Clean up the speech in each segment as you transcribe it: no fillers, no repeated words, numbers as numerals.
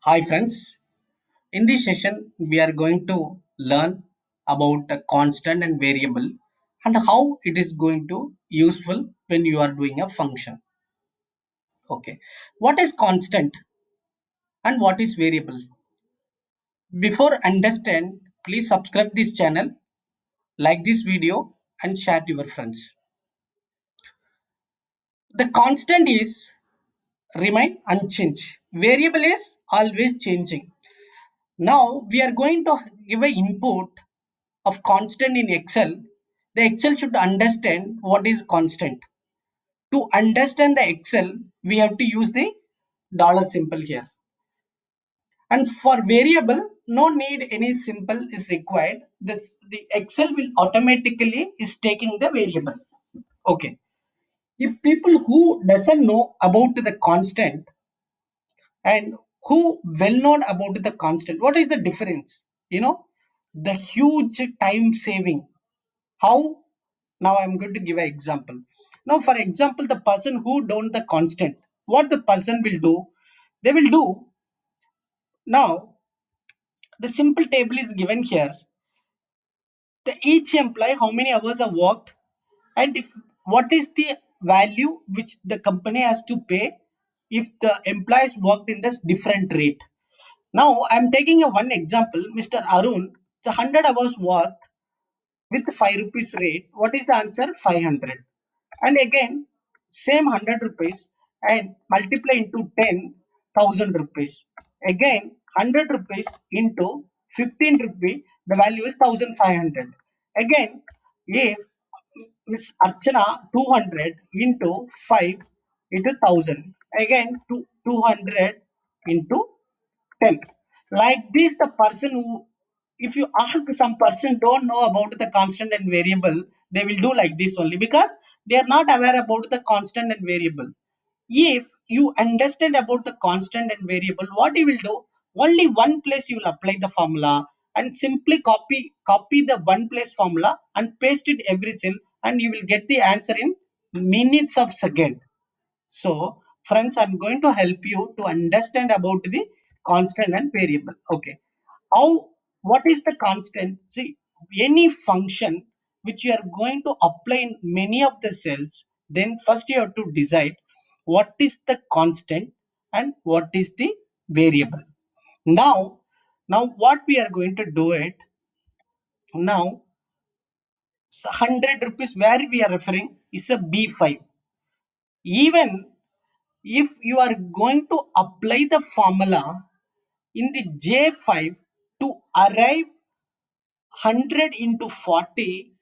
Hi friends, in this session we are going to learn about a constant and variable and how it is going to useful when you are doing a function. Okay, what is constant and what is variable? Before understand, please subscribe this channel, like this video and share to your friends. The constant is remain unchanged. Variable is always changing. Now we are going to give a input of constant in Excel. The Excel should understand what is constant. To understand the Excel, we have to use the dollar symbol here. And for variable, no need any symbol is required. The Excel will automatically is taking the variable. Okay. If people who doesn't know about the constant and who well known about the constant, what is the difference? The huge time saving. How? Now I'm going to give an example. Now, for example, the person who don't the constant, what the person will do? They will do now. The simple table is given here. The each employee how many hours have worked, and if what is the value which the company has to pay if the employees worked in this different rate. Now I'm taking a one example. Mr. Arun, the 100 hours worked with 5 rupees rate. What is the answer? 500. And again same 100 rupees and multiply into 10,000 rupees. Again 100 rupees into 15 rupee, the value is 1500. Again if Miss Archana 200 into 5 into 1000, again 200 into 10. Like this, the person who, if you ask some person don't know about the constant and variable, they will do like this only because they are not aware about the constant and variable. If you understand about the constant and variable, what you will do, only one place you will apply the formula and simply copy the one place formula and paste it every cell, and you will get the answer in minutes of second. So, friends, I'm going to help you to understand about the constant and variable. Okay. How, what is the constant? See, any function which you are going to apply in many of the cells, then first you have to decide what is the constant and what is the variable. Now, now what we are going to do it now, 100 rupees where we are referring is a B5. Even if you are going to apply the formula in the J5 to arrive 100 into 40,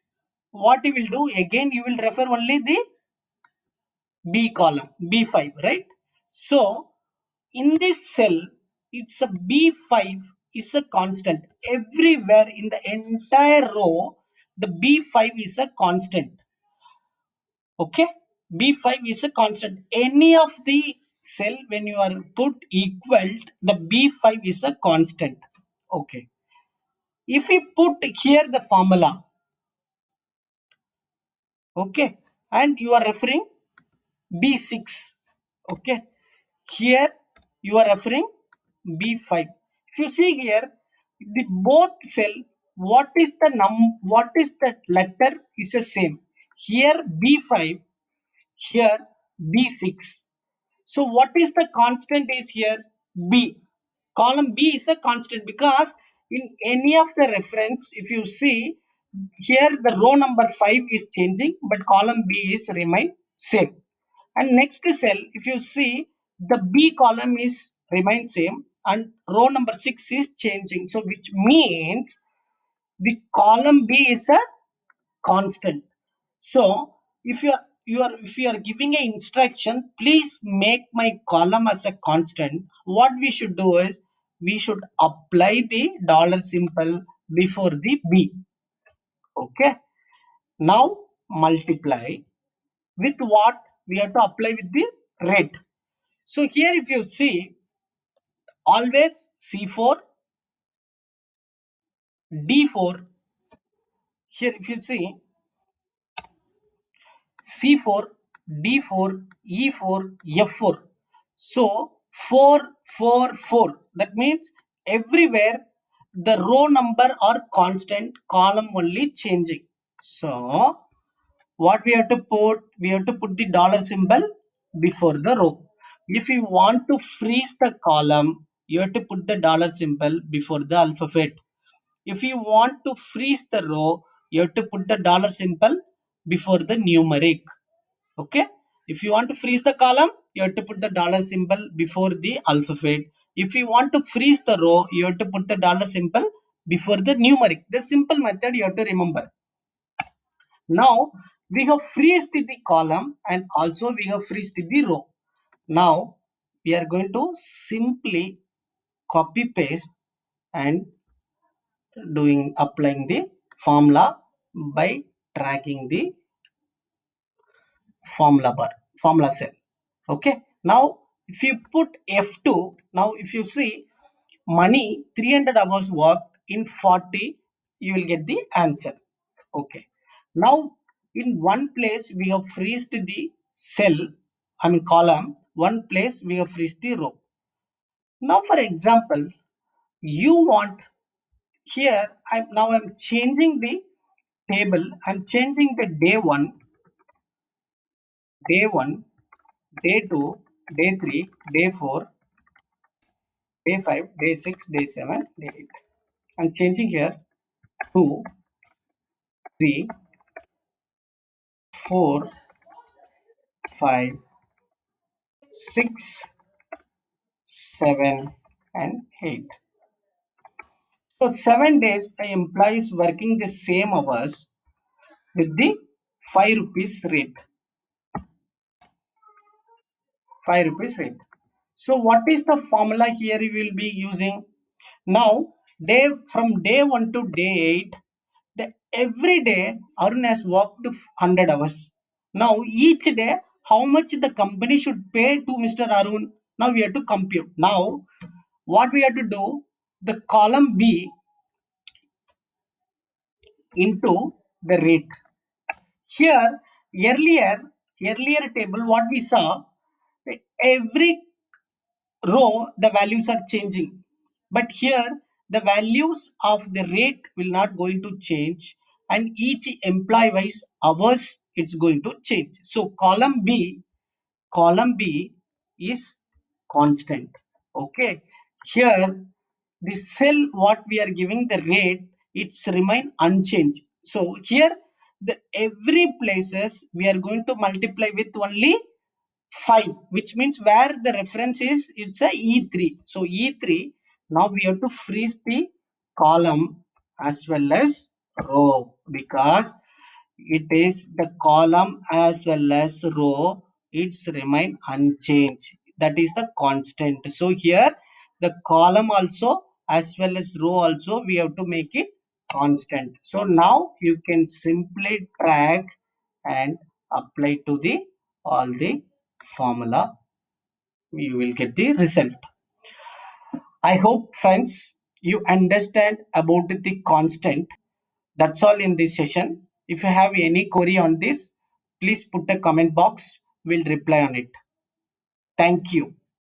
what you will do again, you will refer only the B column, B5, right? So in this cell, it's a B5 is a constant. Everywhere in the entire row, the B5 is a constant. Okay, B5 is a constant. Any of the cell when you are put equal, the B5 is a constant. Okay, if we put here the formula, okay, and you are referring B6, okay, here you are referring B5. If you see here, the both cell, what is the letter is the same. Here B5, here B6. So what is the constant is here? B. Column B is a constant because in any of the reference, if you see here the row number 5 is changing, but column B is remain same. And next cell, if you see the B column is remain same and row number 6 is changing. So which means the column B is a constant. So if you are giving an instruction, please make my column as a constant. What we should do is we should apply the dollar symbol before the B. Okay. Now multiply with what we have to apply with the rate. So here if you see always C4 D4, here if you see C4 D4 E4 F4. So 444. That means everywhere the row number or constant, column only changing. So what we have to put? We have to put the dollar symbol before the row. If you want to freeze the column, you have to put the dollar symbol before the alphabet. If you want to freeze the row, you have to put the dollar symbol before the numeric. Okay. If you want to freeze the column, you have to put the dollar symbol before the alphabet. If you want to freeze the row, you have to put the dollar symbol before the numeric. The simple method you have to remember. Now we have freezed the column and also we have freezed the row. Now we are going to simply copy paste and applying the formula by dragging the formula cell. Okay. Now if you put F2, now if you see money 300 hours worked in 40, you will get the answer. Okay. Now in one place we have freezed the cell, I mean column. One place we have freezed the row. Now for example, you want here, I'm changing the table. I'm changing the day 1, day 2, day 3, day 4, day 5, day 6, day 7, day 8. I'm changing here 2, 3, 4, 5, 6, 7, and 8. So 7 days the employee is working the same hours with the 5 rupees rate. 5 rupees rate. So what is the formula here you will be using? Now from day 1 to day 8, every day Arun has worked 100 hours. Now each day how much the company should pay to Mr. Arun? Now we have to compute. Now what we have to do? The column B into the rate. Here earlier table what we saw, every row the values are changing, but here the values of the rate will not going to change, and each employee wise hours it's going to change. So column b is constant. Okay. Here the cell what we are giving the rate, it's remain unchanged. So here the every places we are going to multiply with only 5, which means where the reference is, it's a E3. So E3, now we have to freeze the column as well as row, because it is the column as well as row, it's remain unchanged. That is the constant. So here the column also as well as row also we have to make it constant. So now you can simply drag and apply to the all the formula, you will get the result. I hope friends you understand about the constant. That's all in this session. If you have any query on this, please put a comment box, we'll reply on it. Thank you.